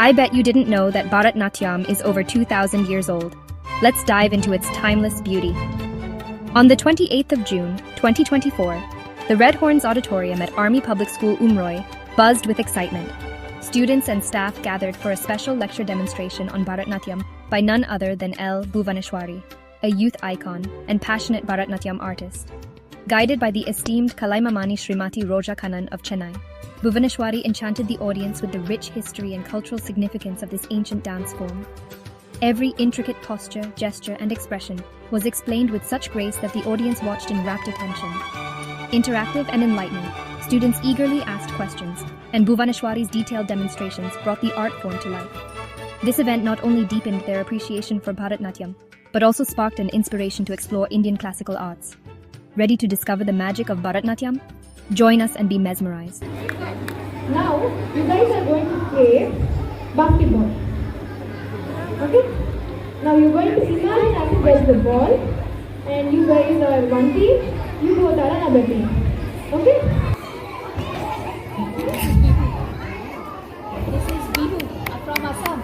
I bet you didn't know that Bharatnatyam is over 2,000 years old. Let's dive into its timeless beauty. On the 28th of June, 2024, the Red Horns Auditorium at Army Public School Umroi buzzed with excitement. Students and staff gathered for a special lecture demonstration on Bharatnatyam by none other than L. Bhuvaneshwari, a youth icon and passionate Bharatnatyam artist. Guided by the esteemed Kalaimamani Srimati Roja Kannan of Chennai, Bhuvaneshwari enchanted the audience with the rich history and cultural significance of this ancient dance form. Every intricate posture, gesture, and expression was explained with such grace that the audience watched in rapt attention. Interactive and enlightening, students eagerly asked questions, and Bhuvaneshwari's detailed demonstrations brought the art form to life. This event not only deepened their appreciation for Bharatnatyam, but also sparked an inspiration to explore Indian classical arts. Ready to discover the magic of Bharatnatyam? Join us and be mesmerized. Now, you guys are going to play basketball. Okay? Now, you're going to imagine as you get the ball, and you guys are one team, you both are another team. Okay? This is Bihu from Assam.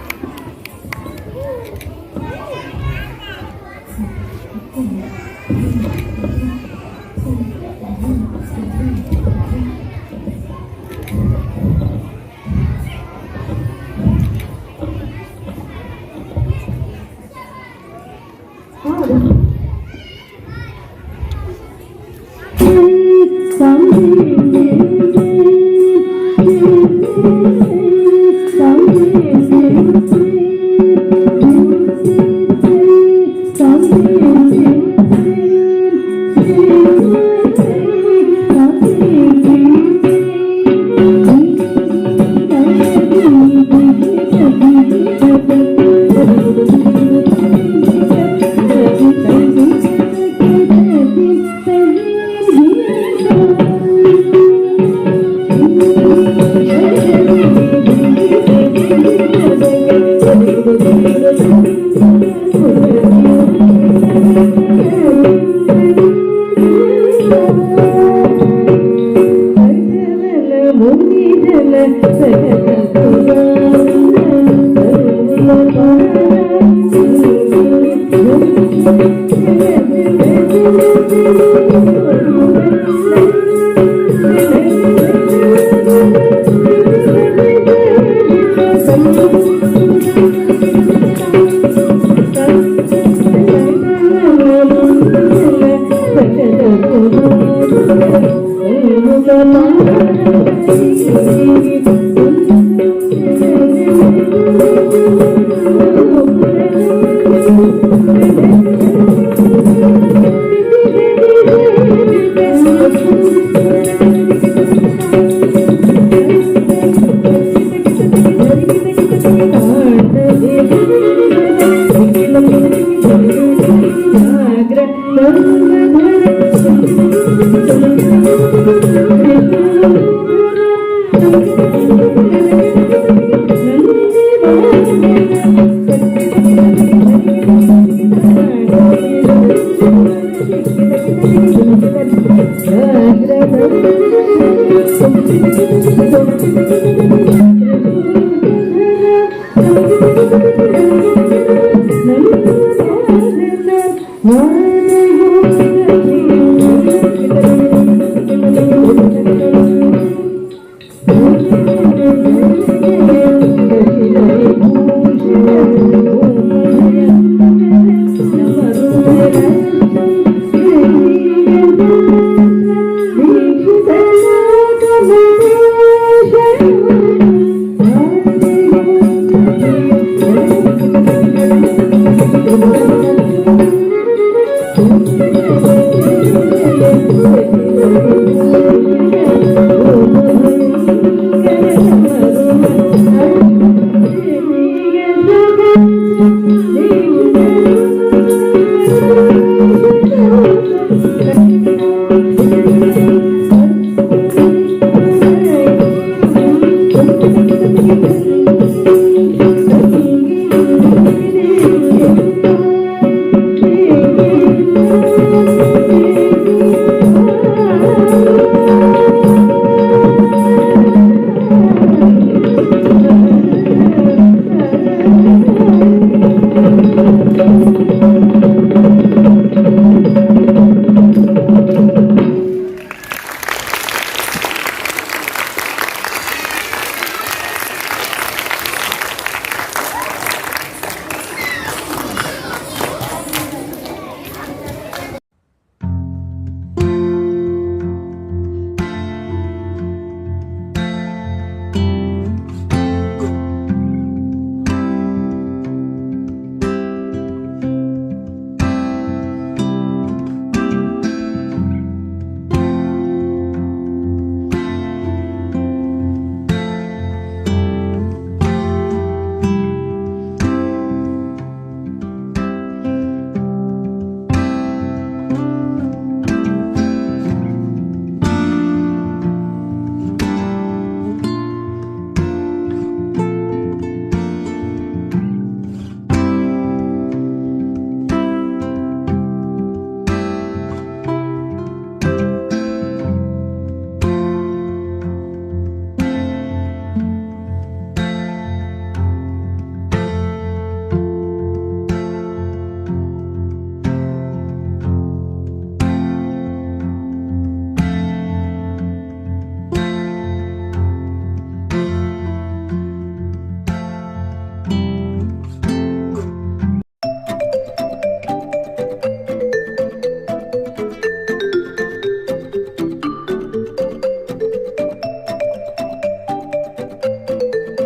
No.